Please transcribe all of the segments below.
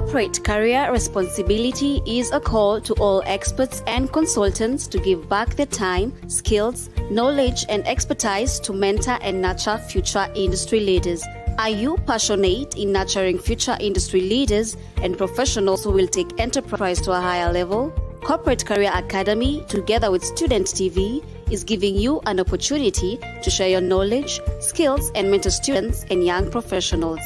Corporate career responsibility is a call to all experts and consultants to give back their time, skills, knowledge, and expertise to mentor and nurture future industry leaders. Are you passionate in nurturing future industry leaders and professionals who will take enterprise to a higher level? Corporate Career Academy, together with Student TV, is giving you an opportunity to share your knowledge, skills, and mentor students and young professionals.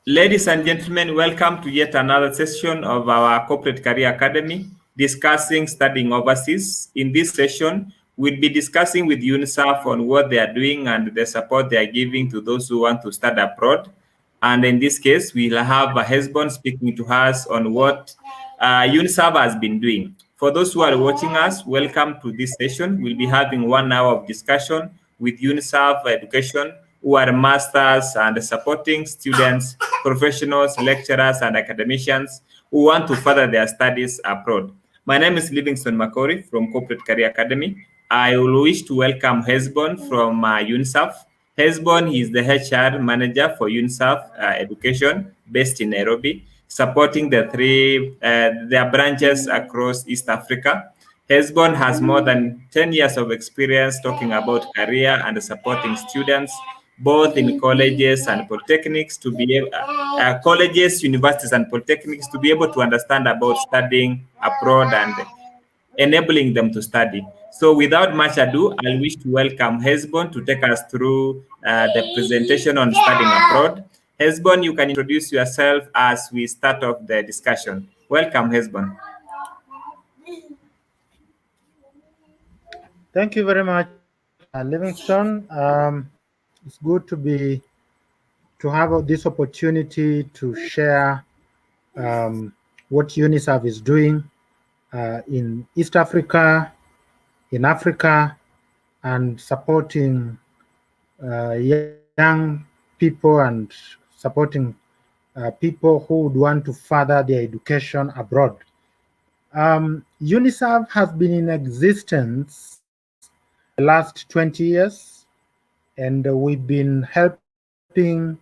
Ladies and gentlemen, welcome to yet another session of our Corporate Career Academy discussing studying overseas. In this session, we'll be discussing with Uniserv on what they are doing and the support they are giving to those who want to study abroad. And in this case, we'll have Hesborn speaking to us on what Uniserv has been doing. For those who are watching us, welcome to this session. We'll be having 1 hour of discussion with Uniserv Education, who are masters and supporting students, professionals, lecturers, and academicians who want to further their studies abroad. My name is Livingston Makori from Corporate Career Academy. I will wish to welcome Hesborn from Uniserv. Hesborn is the HR manager for Uniserv Education based in Nairobi, supporting their branches across East Africa. Hesborn has more than 10 years of experience talking about career and supporting students both in colleges and polytechnics to be colleges, universities, and polytechnics to be able to understand about studying abroad and enabling them to study. So without much ado, I wish to welcome Hesborn to take us through the presentation on studying abroad. Hesborn, you can introduce yourself as we start off the discussion. Welcome, Hesborn. Thank you very much, Livingston. It's good to have this opportunity to share what Uniserv is doing in East Africa, in Africa, and supporting young people and supporting people who would want to further their education abroad. Uniserv has been in existence the last 20 years, and we've been the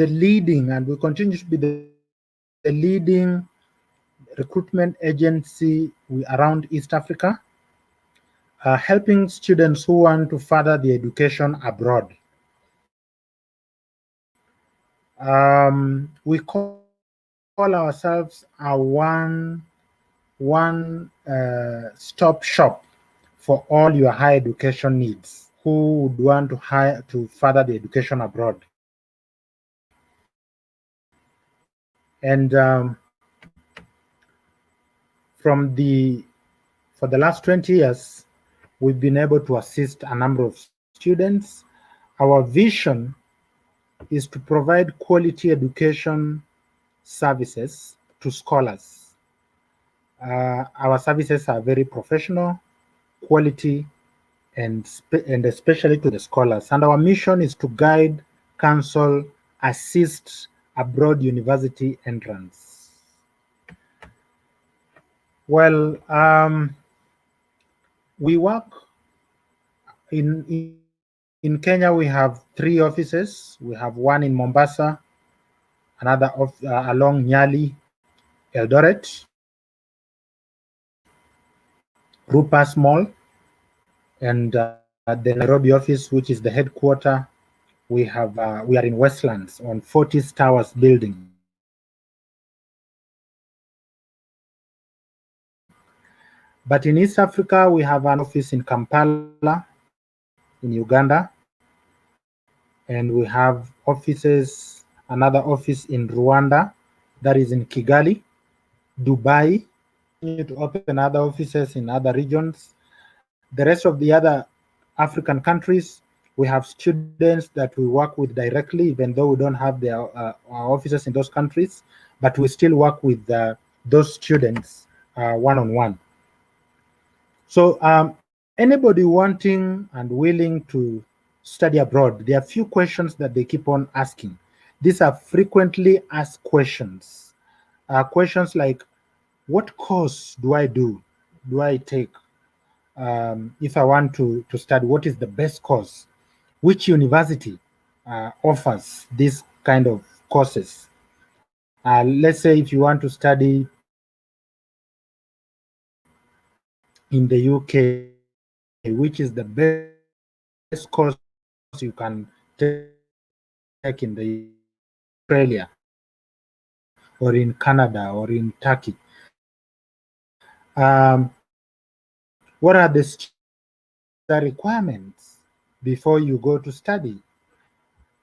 leading, and we continue to be the leading recruitment agency around East Africa, helping students who want to further their education abroad. We call ourselves a one-stop shop for all your higher education needs who would want to further the education abroad. And for the last 20 years, we've been able to assist a number of students. Our vision is to provide quality education services to scholars. Our services are very professional, quality, and especially to the scholars. And our mission is to guide, counsel, assist abroad university entrants. Well, we work in In Kenya, we have 3 offices. We have one in Mombasa, another along Nyali, Eldoret, Rupas Mall, and the Nairobi office, which is the headquarter. We are in Westlands on Fortis Towers building. But in East Africa, we have an office in Kampala, in Uganda, and we have another office in Rwanda, that is in Kigali, Dubai. We need to open other offices in other regions. The rest of the other African countries, we have students that we work with directly, even though we don't have our offices in those countries, but we still work with those students one-on-one. So anybody wanting and willing to study abroad, there are a few questions that they keep on asking. These are frequently asked questions. Questions like, what course do I take? If I want to study, what is the best course? Which university offers this kind of courses? Let's say if you want to study in the UK, which is the best course you can take in the Australia or in Canada or in Turkey? What are the requirements before you go to study?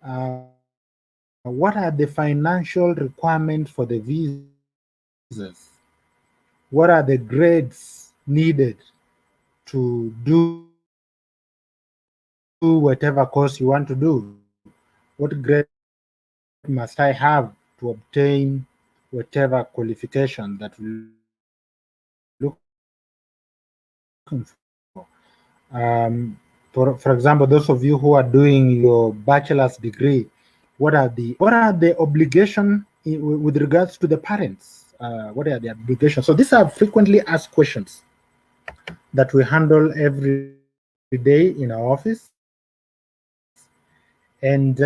What are the financial requirements for the visas? What are the grades needed to do whatever course you want to do? What grade must I have to obtain whatever qualification that we're looking for? For example, those of you who are doing your bachelor's degree, what are the obligations with regards to the parents? What are the obligations? So these are frequently asked questions that we handle every day in our office. And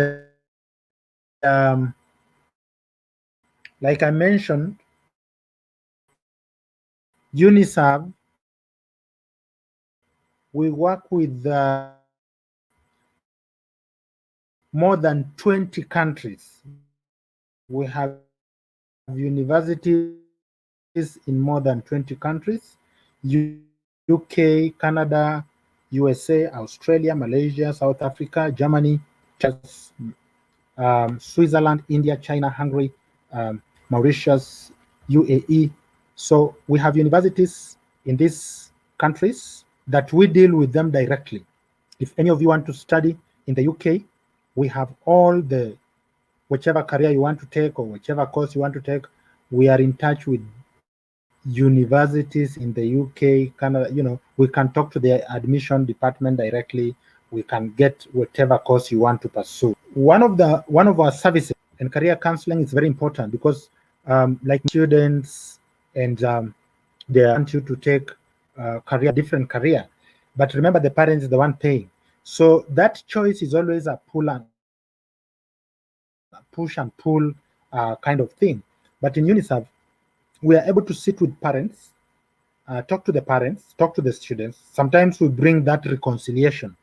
like I mentioned, Uniserv, we work with more than 20 countries. We have universities in more than 20 countries: UK, Canada, USA, Australia, Malaysia, South Africa, Germany, Switzerland, India, China, Hungary, Mauritius, UAE. So we have universities in these countries that we deal with them directly. If any of you want to study in the UK, we have all whichever career you want to take or whichever course you want to take, we are in touch with universities in the UK, Canada. We can talk to the admission department directly. We can get whatever course you want to pursue. One of our services and career counseling is very important because, like students, and they want you to take different career, but remember the parent is the one paying. So that choice is always a push and pull kind of thing. But in Uniserv, we are able to sit with parents, talk to the parents, talk to the students. Sometimes we bring that reconciliation,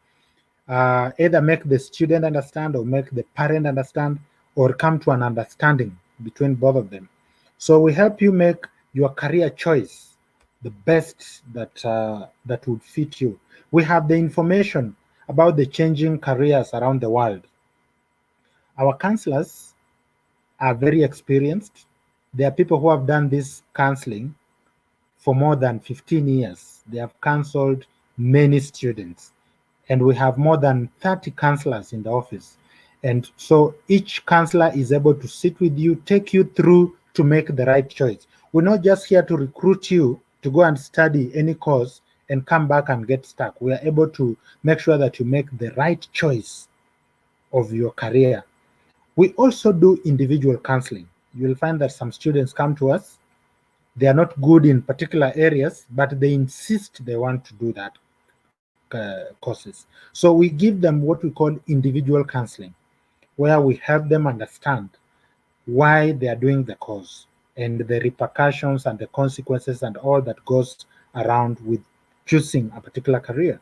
either make the student understand or make the parent understand, or come to an understanding between both of them. So we help you make your career choice the best that would fit you. We have the information about the changing careers around the world. Our counselors are very experienced. There are people who have done this counseling for more than 15 years. They have counseled many students, and we have more than 30 counselors in the office. And so each counselor is able to sit with you, take you through to make the right choice. We're not just here to recruit you to go and study any course and come back and get stuck. We are able to make sure that you make the right choice of your career. We also do individual counseling. You'll find that some students come to us. They are not good in particular areas, but they insist they want to do that courses. So we give them what we call individual counseling, where we help them understand why they are doing the course and the repercussions and the consequences and all that goes around with choosing a particular career.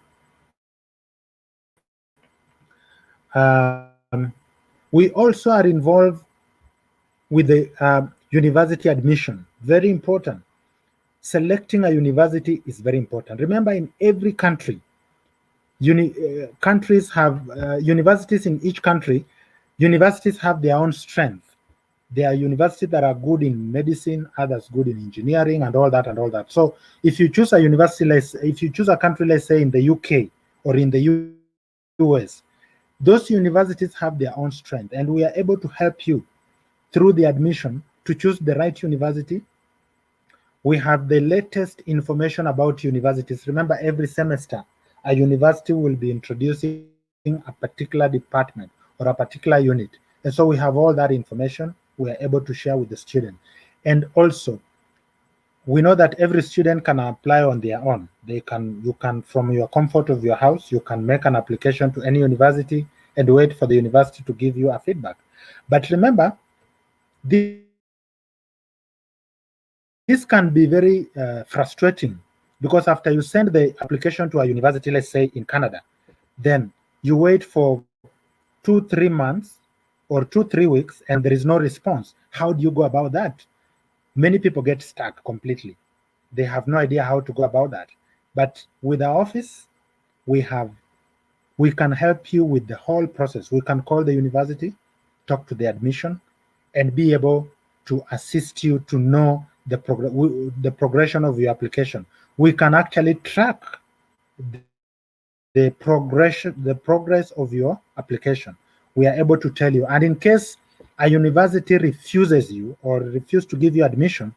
We also are involved with the university admission. Very important. Selecting a university is very important. Remember, in every country, countries have universities in each country. Universities have their own strength. There are universities that are good in medicine, others good in engineering, and all that and all that. So if you choose a university, if you choose a country, let's say in the UK or in the US, those universities have their own strength, and we are able to help you through the admission to choose the right university. We have the latest information about universities. Remember, every semester, a university will be introducing a particular department or a particular unit. And so we have all that information we are able to share with the student. And also, we know that every student can apply on their own. You can, from your comfort of your house, you can make an application to any university and wait for the university to give you a feedback. But remember, this can be very frustrating, because after you send the application to a university, let's say in Canada, then you wait for 2-3 months or 2-3 weeks and there is no response. How do you go about that? Many people get stuck completely. They have no idea how to go about that. But with our office, we can help you with the whole process. We can call the university, talk to the admission, and be able to assist you to know the progression of your application. We can actually track the progress of your application. We are able to tell you. And in case a university refuses you or refuses to give you admission,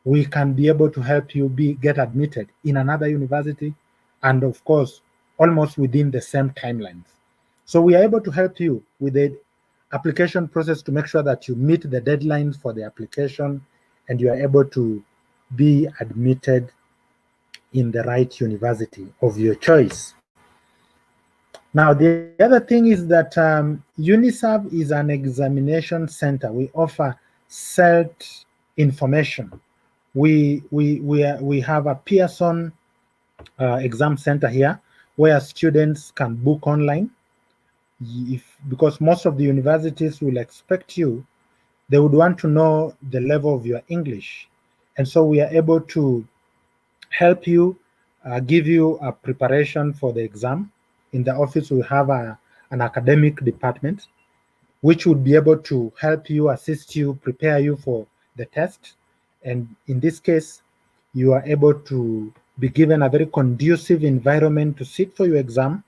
we can be able to help you get admitted in another university, and of course, almost within the same timelines. So we are able to help you with the application process to make sure that you meet the deadlines for the application and you are able to be admitted in the right university of your choice. Now, the other thing is that Uniserv is an examination center. We offer CELT information. We have a Pearson exam center here where students can book online. Because most of the universities will expect you, they would want to know the level of your English. And so we are able to help you, give you a preparation for the exam. In the office, we have an academic department, which would be able to help you, assist you, prepare you for the test. And in this case, you are able to be given a very conducive environment to sit for your exam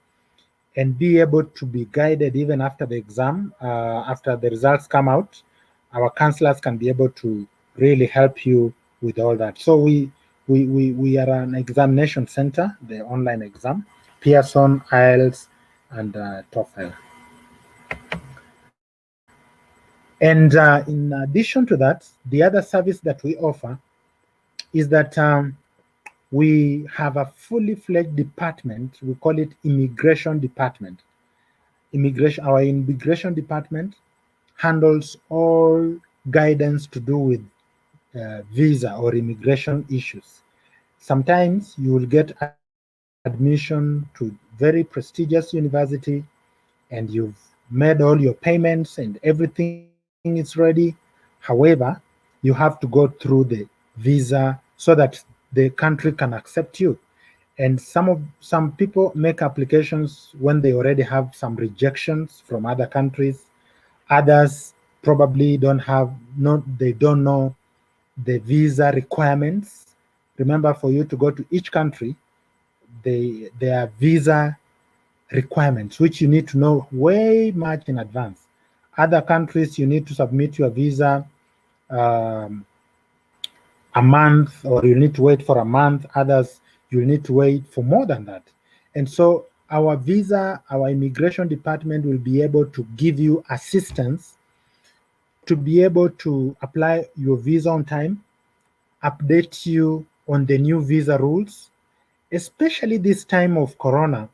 and be able to be guided even after the exam, after the results come out. Our counselors can be able to really help you with all that. So we are an examination center, the online exam, Pearson, IELTS, and TOEFL. And in addition to that, the other service that we offer is that we have a fully fledged department. We call it immigration department. Our immigration department handles all guidance to do with visa or immigration issues. Sometimes you will get admission to very prestigious university and you've made all your payments and everything is ready. However, you have to go through the visa so that the country can accept you. And some people make applications when they already have some rejections from other countries. Others probably don't know the visa requirements. Remember, for you to go to each country, there are visa requirements, which you need to know way much in advance. Other countries, you need to submit your visa a month, or you need to wait for a month. Others, you need to wait for more than that. And so our immigration department will be able to give you assistance to be able to apply your visa on time, update you on the new visa rules, especially this time of Corona.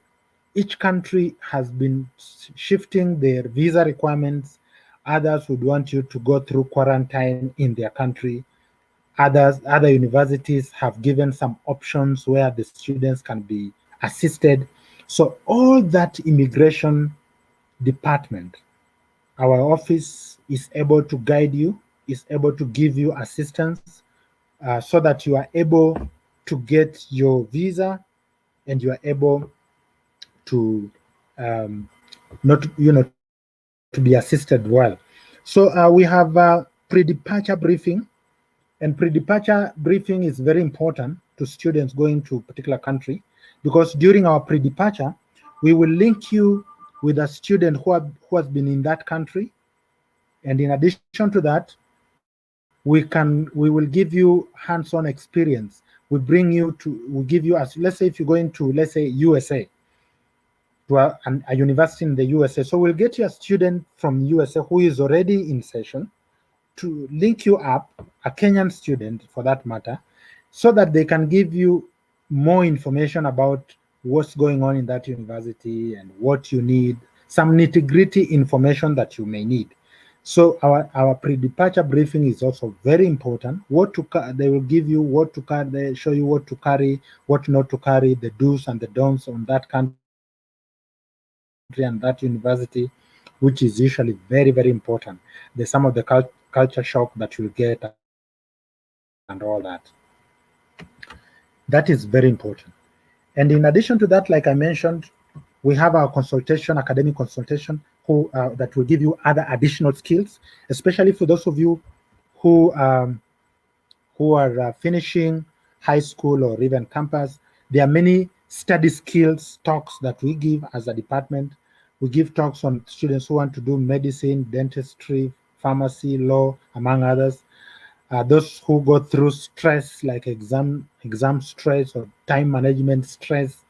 each country has been shifting their visa requirements. Others would want you to go through quarantine in their country. Other universities have given some options where the students can be assisted. So all that immigration department, our office is able to guide you, is able to give you assistance so that you are able to get your visa and you are able to not to be assisted well. So we have pre-departure briefing, and pre-departure briefing is very important to students going to a particular country, because during our pre-departure we will link you with a student who has been in that country, and in addition to that we will give you hands-on experience. We give you, as let's say if you're going to, let's say, USA, to a university in the USA. So we'll get you a student from USA who is already in session to link you up, a Kenyan student for that matter, so that they can give you more information about what's going on in that university and what you need, some nitty-gritty information that you may need. So our pre-departure briefing is also very important. They will give you what to carry, they show you what to carry, what not to carry, the do's and the don'ts on that country and that university, which is usually very, very important. There's some of the culture shock that you'll get and all that. That is very important. And in addition to that, like I mentioned, we have our consultation, academic consultation, that will give you other additional skills, especially for those of you who are finishing high school or even campus. There are many study skills talks that we give as a department. We give talks on students who want to do medicine, dentistry, pharmacy, law, among others. Those who go through stress like exam stress or time management stress,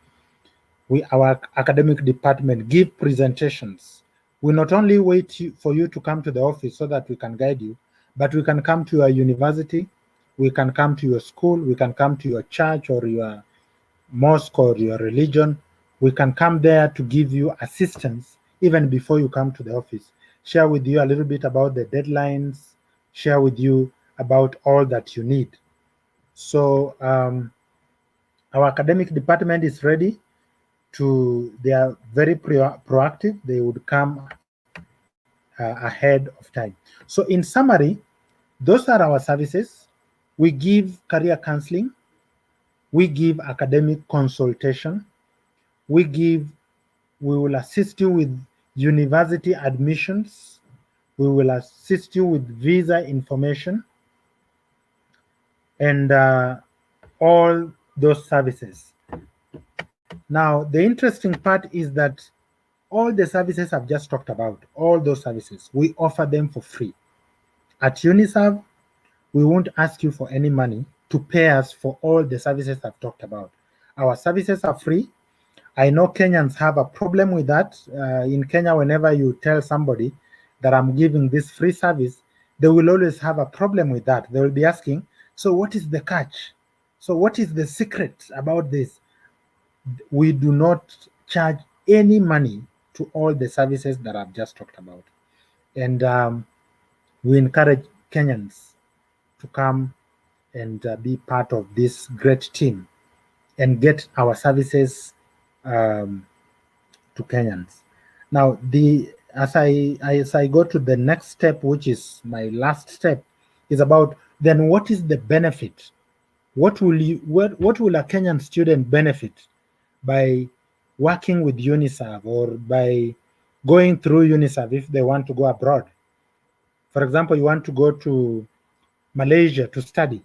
our academic department give presentations. We not only wait for you to come to the office so that we can guide you, but we can come to your university, we can come to your school, we can come to your church or your mosque or your religion. We can come there to give you assistance even before you come to the office. Share with you a little bit about the deadlines, share with you about all that you need. So our academic department is ready they are very proactive. They would come ahead of time. So in summary, those are our services. We give career counseling, we give academic consultation, we will assist you with university admissions, we will assist you with visa information, and all those services. Now, the interesting part is that all the services I've just talked about, all those services, we offer them for free. At Uniserv, we won't ask you for any money to pay us for all the services I've talked about. Our services are free. I know Kenyans have a problem with that. In Kenya, whenever you tell somebody that I'm giving this free service, they will always have a problem with that. They will be asking, so what is the catch? So what is the secret about this? We do not charge any money to all the services that I've just talked about. And we encourage Kenyans to come and be part of this great team and get our services to Kenyans. Now, as I go to the next step, which is my last step, is about then what is the benefit? What will a Kenyan student benefit by working with Uniserv or by going through Uniserv if they want to go abroad? For example, you want to go to Malaysia to study.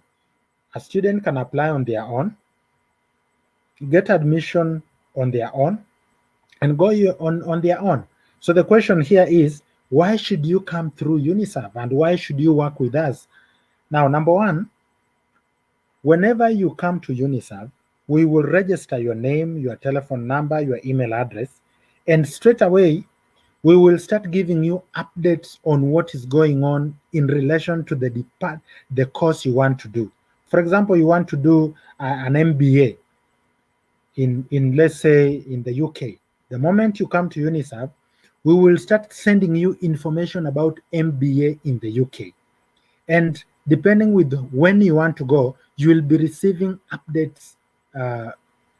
A student can apply on their own, get admission on their own, and go on their own. So the question here is, why should you come through Uniserv and why should you work with us? Now, number one, whenever you come to Uniserv, we will register your name, your telephone number, your email address, and straight away, we will start giving you updates on what is going on in relation to the course you want to do. For example, you want to do an MBA in let's say in the UK. The moment you come to Uniserv, we will start sending you information about MBA in the UK. And depending with when you want to go, you will be receiving updates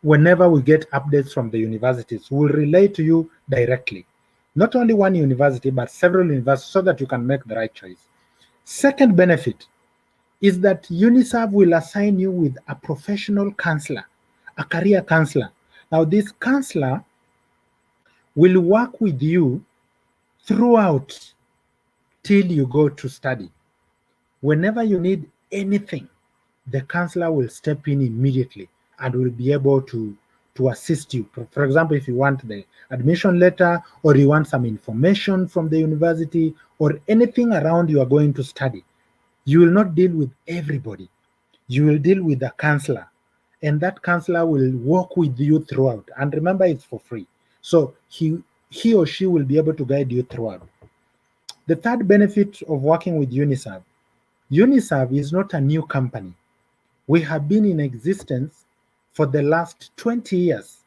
whenever we get updates from the universities. We'll relay to you directly. Not only one university, but several universities so that you can make the right choice. Second benefit is that Uniserv will assign you with a professional counselor, a career counselor. Now, this counselor will work with you throughout till you go to study. Whenever you need anything, the counselor will step in immediately and will be able to assist you. For example, if you want the admission letter or you want some information from the university or anything around you are going to study, you will not deal with everybody. You will deal with the counselor, and that counselor will work with you throughout. And remember, it's for free. So he or she will be able to guide you throughout. The third benefit of working with Uniserv, Uniserv is not a new company. We have been in existence for the last 20 years.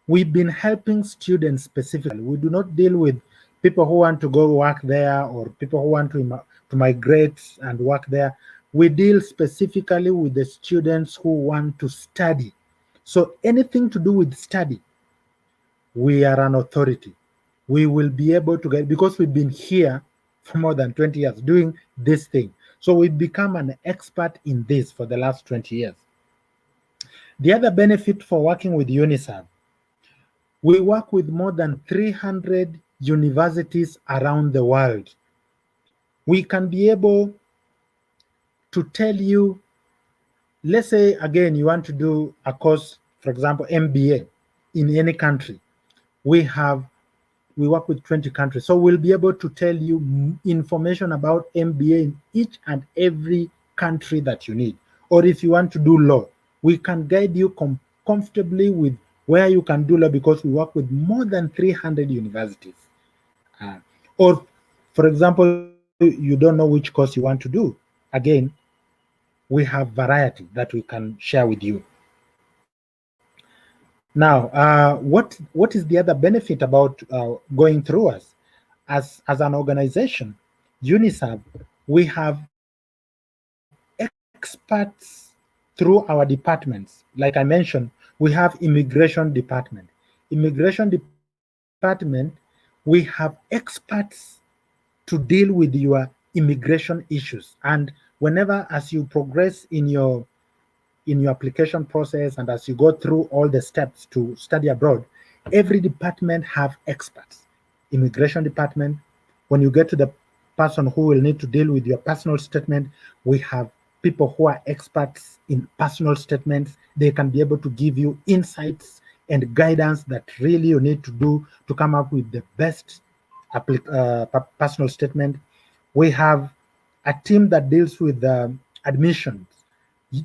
We've been helping students specifically. We do not deal with people who want to go work there or people who want to migrate and work there. We deal specifically with the students who want to study. So anything to do with study, we are an authority. We will be able to get, because we've been here for more than 20 years doing this thing. So we've become an expert in this for the last 20 years. The other benefit for working with Uniserv, we work with more than 300 universities around the world. We can be able to tell you, let's say, again, you want to do a course, for example, MBA in any country. We work with 20 countries. So we'll be able to tell you information about MBA in each and every country that you need. Or if you want to do law, we can guide you comfortably with where you can do law because we work with more than 300 universities. Or, for example, you don't know which course you want to do. Again, we have variety that we can share with you. Now, what is the other benefit about going through us? As an organization, Uniserv, we have experts through our departments. Like I mentioned, we have immigration department. Immigration department, we have experts to deal with your immigration issues. And whenever, as you progress in your application process and as you go through all the steps to study abroad, every department have experts. Immigration department, when you get to the person who will need to deal with your personal statement, we have people who are experts in personal statements. They can be able to give you insights and guidance that really you need to do to come up with the best personal statement. We have a team that deals with admissions.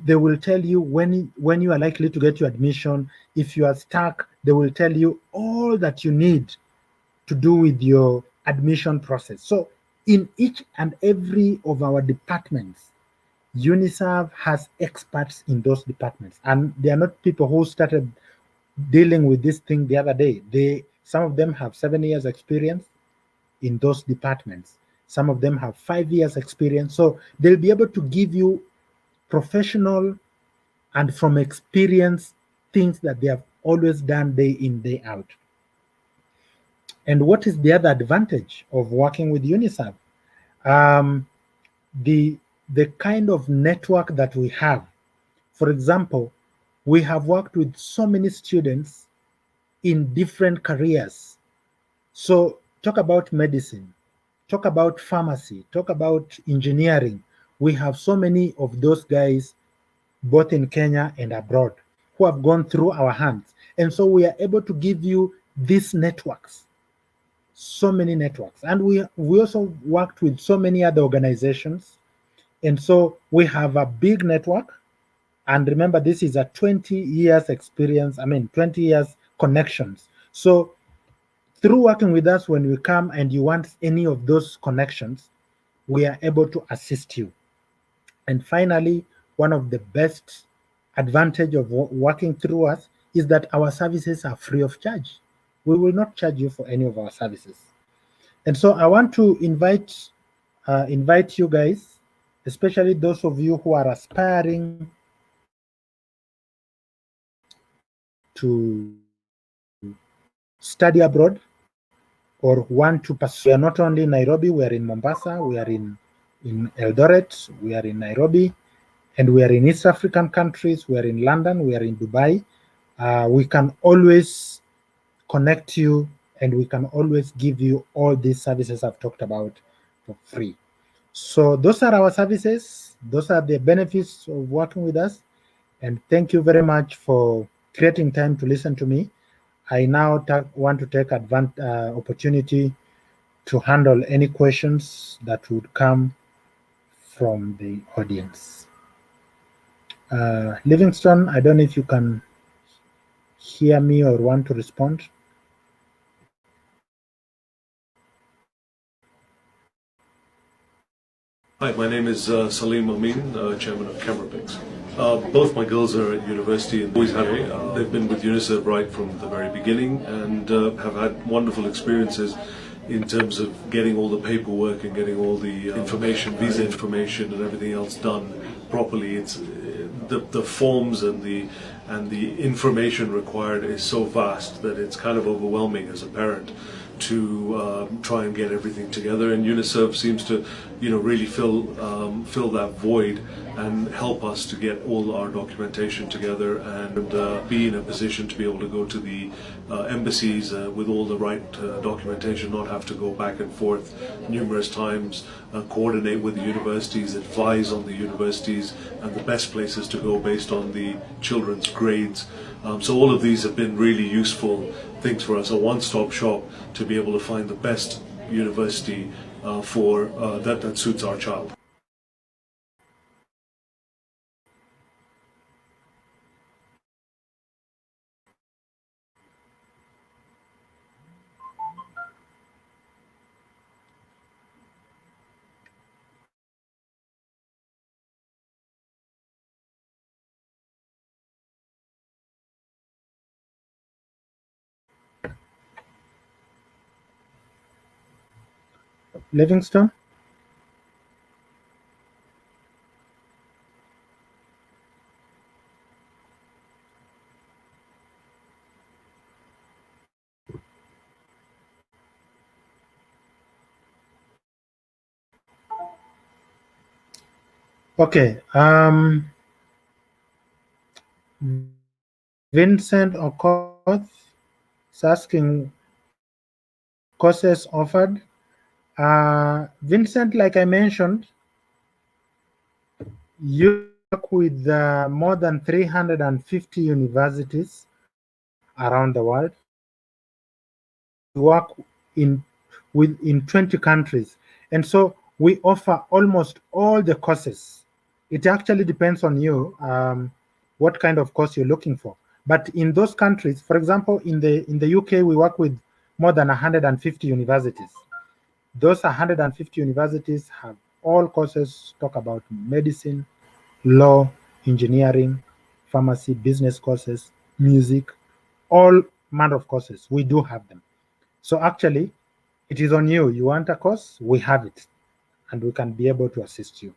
They will tell you when you are likely to get your admission. If you are stuck, they will tell you all that you need to do with your admission process. So in each and every of our departments, Uniserv has experts in those departments. And they are not people who started dealing with this thing the other day. Some of them have 7 years experience in those departments. Some of them have 5 years experience. So they'll be able to give you professional and from experience things that they have always done day in, day out. And what is the other advantage of working with Uniserv? The kind of network that we have. For example, we have worked with so many students in different careers. So talk about medicine, talk about pharmacy, talk about engineering. We have so many of those guys, both in Kenya and abroad, who have gone through our hands. And so we are able to give you these networks, so many networks. And we also worked with so many other organizations. And so we have a big network. And remember, this is a 20 years experience, 20 years connections. So through working with us, when we come and you want any of those connections, we are able to assist you. And finally, one of the best advantage of working through us is that our services are free of charge. we will not charge you for any of our services. And so I want to invite you guys, especially those of you who are aspiring to study abroad or want to pursue. We are not only in Nairobi, we are in Mombasa, we are in Eldoret, we are in Nairobi, and we are in East African countries, we are in London, we are in Dubai. We can always connect you and we can always give you all these services I've talked about for free. So those are our services. Those are the benefits of working with us. And thank you very much for creating time to listen to me. I now want to take opportunity to handle any questions that would come from the audience. Livingston, I don't know if you can hear me or want to respond. Hi, my name is Salim Amin, Chairman of Camerapix. Both my girls are at university and always have. They've been with Uniserv right from the very beginning and have had wonderful experiences in terms of getting all the paperwork and getting all the information, visa information and everything else done properly. It's the forms and the information required is so vast that it's kind of overwhelming as a parent to try and get everything together, and Uniserv seems to, really fill that void and help us to get all our documentation together and be in a position to be able to go to the embassies with all the right documentation, not have to go back and forth numerous times, coordinate with the universities, advise on the universities and the best places to go based on the children's grades. So all of these have been really useful things for us, a one-stop shop to be able to find the best university for that suits our child. Livingston? Okay. Vincent Okoth is asking courses offered. Vincent, like I mentioned, you work with more than 350 universities around the world. We work in 20 countries, and so we offer almost all the courses. It actually depends on you what kind of course you're looking for. But in those countries, for example, in the UK, we work with more than 150 universities. Those 150 universities have all courses talk about medicine, law, engineering, pharmacy, business courses, music, all manner of courses. We do have them. So actually, it is on you. You want a course, we have it, and we can be able to assist you.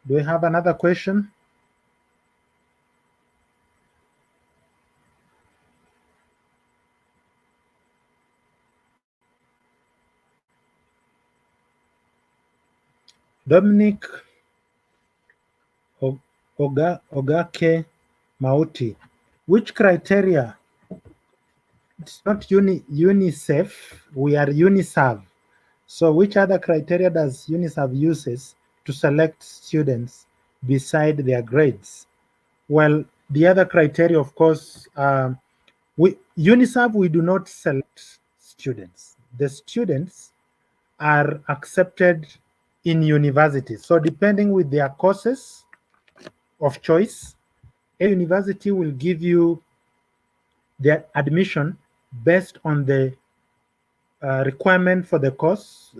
Do we have another question? Dominic Ogake Mauti, which criteria? It's not UNICEF, we are Uniserv. So which other criteria does Uniserv uses to select students beside their grades? Well, the other criteria, of course, Uniserv, we do not select students. The students are accepted in universities. So depending with their courses of choice, a university will give you their admission based on the requirement for the course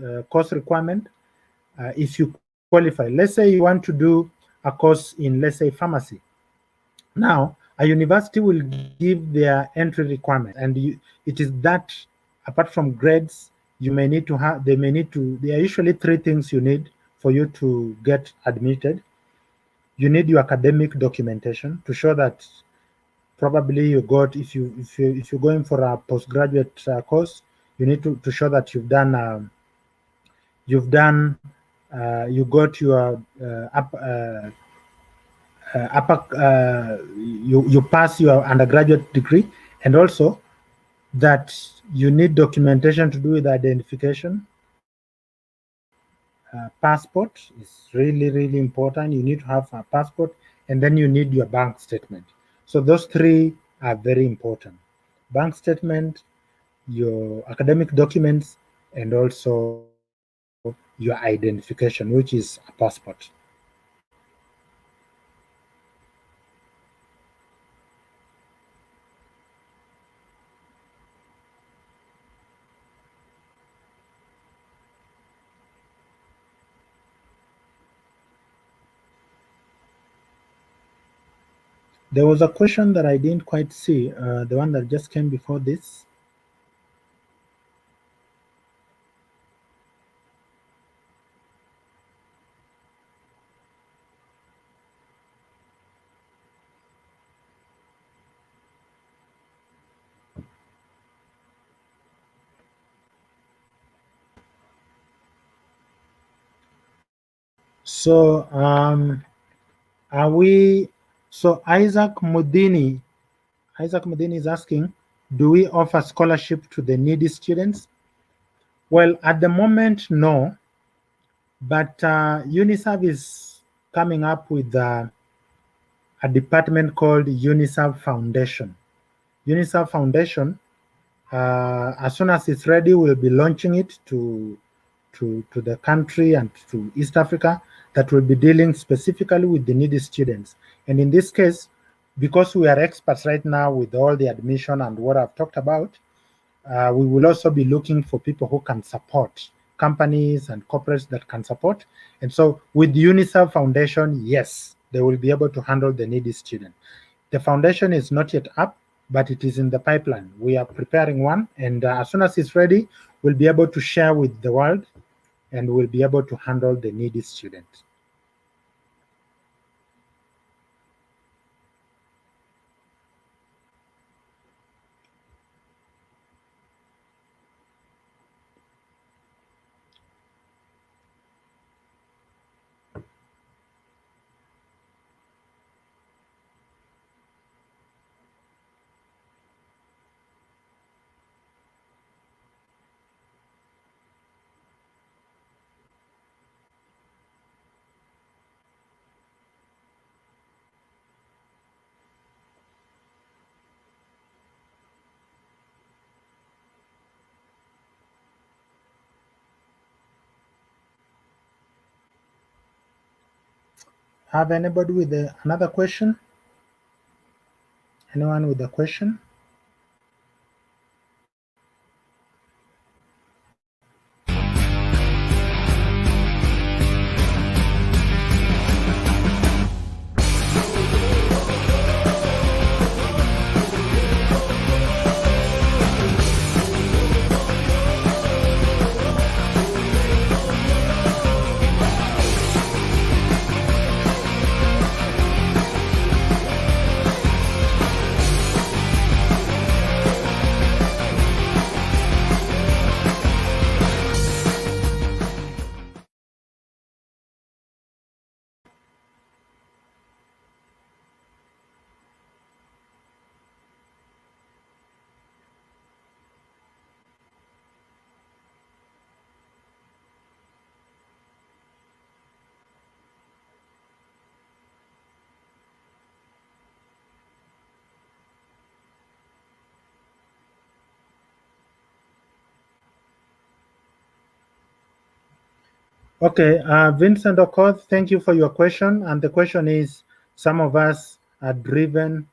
requirement. If you qualify, let's say you want to do a course in, let's say, pharmacy. Now, a university will give their entry requirement, and it is that, apart from grades, you may need to have, there are usually 3 things you need for you to get admitted. You need your academic documentation to show that probably you got, if you're going for a postgraduate course, you need to show that you got your you pass your undergraduate degree, and also that you need documentation to do with identification. Passport is really, really important. You need to have a passport, and then you need your bank statement. So those 3 are very important: bank statement, your academic documents, and also your identification, which is a passport. There was a question that I didn't quite see, the one that just came before this. So Isaac Mudini is asking, do we offer scholarship to the needy students? Well, at the moment, no, but Uniserv is coming up with a department called Uniserv Foundation. Uniserv Foundation, as soon as it's ready, we'll be launching it to the country and to East Africa, that will be dealing specifically with the needy students. And in this case, because we are experts right now with all the admission and what I've talked about, we will also be looking for people who can support, companies and corporates that can support. And so with the Uniserv Foundation, yes, they will be able to handle the needy student. The foundation is not yet up, but it is in the pipeline. We are preparing one, and as soon as it's ready, we'll be able to share with the world, and we'll be able to handle the needy student. Have anybody with another question? Anyone with a question? Okay, Vincent Okoth, thank you for your question. And the question is, some of us are driven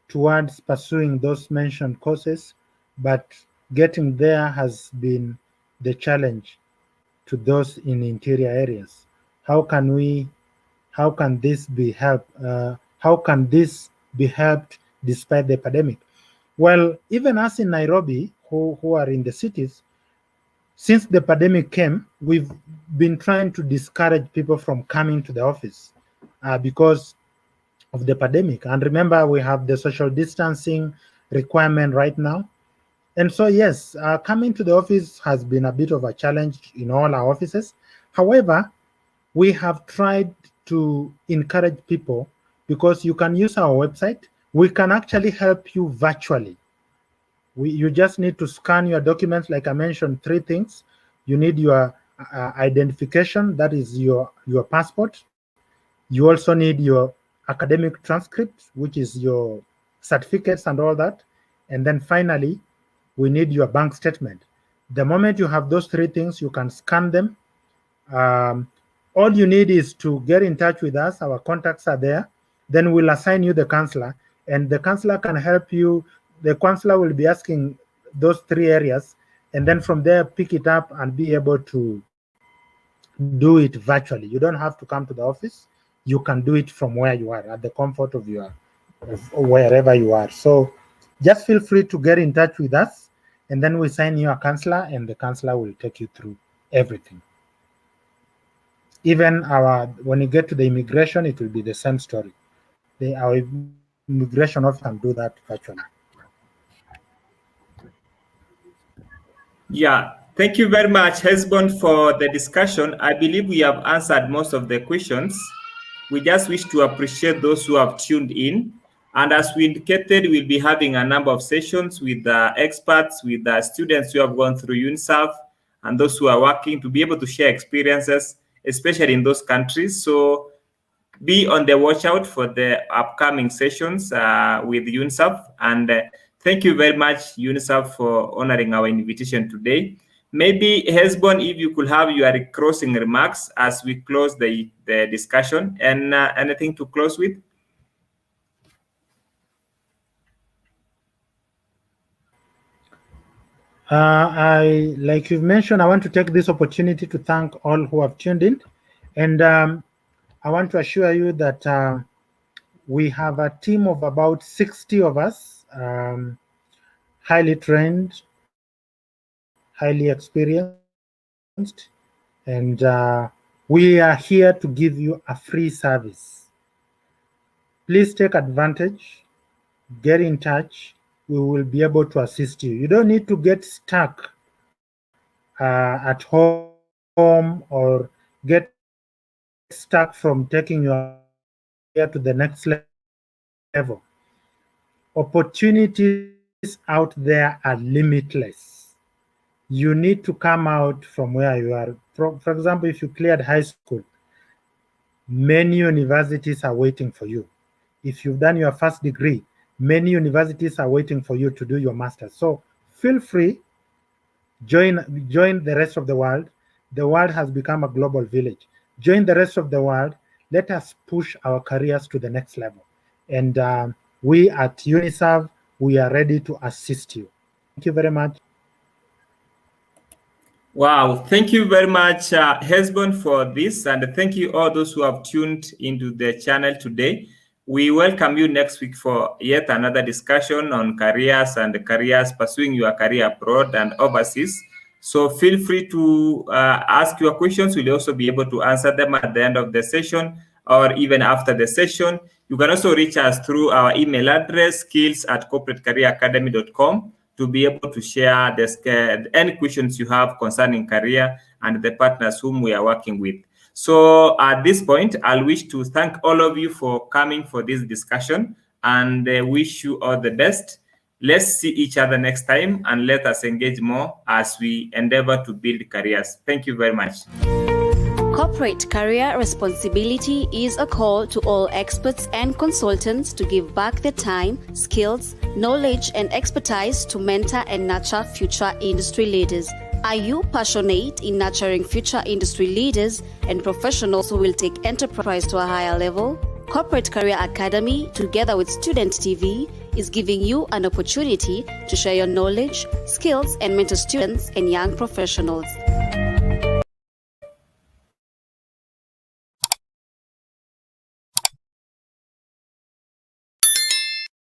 towards pursuing those mentioned courses, but getting there has been the challenge to those in interior areas. How can this be helped? How can this be helped despite the pandemic? Well, even us in Nairobi, who are in the cities, since the pandemic came, we've been trying to discourage people from coming to the office because of the pandemic. And remember, we have the social distancing requirement right now. And so, yes, coming to the office has been a bit of a challenge in all our offices. However, we have tried to encourage people because you can use our website. We can actually help you virtually. You just need to scan your documents. Like I mentioned, 3 things. You need your identification, that is your passport. You also need your academic transcript, which is your certificates and all that. And then finally, we need your bank statement. The moment you have those 3 things, you can scan them. All you need is to get in touch with us. Our contacts are there. Then we'll assign you the counselor, and the counselor can help you. The counselor will be asking those 3 areas, and then from there, pick it up and be able to do it virtually. You don't have to come to the office. You can do it from where you are, at the comfort of wherever you are. So just feel free to get in touch with us, and then we sign you a counselor, and the counselor will take you through everything. Even when you get to the immigration, it will be the same story. Our immigration office can do that virtually. Yeah, thank you very much, Hesborn, for the discussion. I believe we have answered most of the questions. We just wish to appreciate those who have tuned in. And as we indicated, we'll be having a number of sessions with experts, with students who have gone through Uniserv, and those who are working to be able to share experiences, especially in those countries. So be on the watch out for the upcoming sessions with Uniserv. And thank you very much, Uniserv, for honoring our invitation today. Maybe, Hesborn, if you could have your closing remarks as we close the discussion, and anything to close with? Like you've mentioned, I want to take this opportunity to thank all who have tuned in. And I want to assure you that we have a team of about 60 of us, highly trained, highly experienced, and we are here to give you a free service. Please take advantage, get in touch. We will be able to assist you. You don't need to get stuck at home or get stuck from taking your career to the next level. Opportunities out there are limitless. You need to come out from where you are. For example, if you cleared high school, many universities are waiting for you. If you've done your first degree, many universities are waiting for you to do your master's. So feel free, join the rest of the world. The world has become a global village. Join the rest of the world. Let us push our careers to the next level. And we at Uniserv, we are ready to assist you. Thank you very much. Wow, thank you very much, Hesborn, for this, and thank you all those who have tuned into the channel today. We welcome you next week for yet another discussion on careers and pursuing your career abroad and overseas. So feel free to ask your questions. We'll also be able to answer them at the end of the session or even after the session. You can also reach us through our email address, skills@corporatecareeracademy.com, to be able to share any questions you have concerning career and the partners whom we are working with. So at this point, I'll wish to thank all of you for coming for this discussion, and wish you all the best. Let's see each other next time, and let us engage more as we endeavor to build careers. Thank you very much. Corporate career responsibility is a call to all experts and consultants to give back their time, skills, knowledge, and expertise to mentor and nurture future industry leaders. Are you passionate in nurturing future industry leaders and professionals who will take enterprise to a higher level? Corporate Career Academy, together with Student TV, is giving you an opportunity to share your knowledge, skills, and mentor students and young professionals.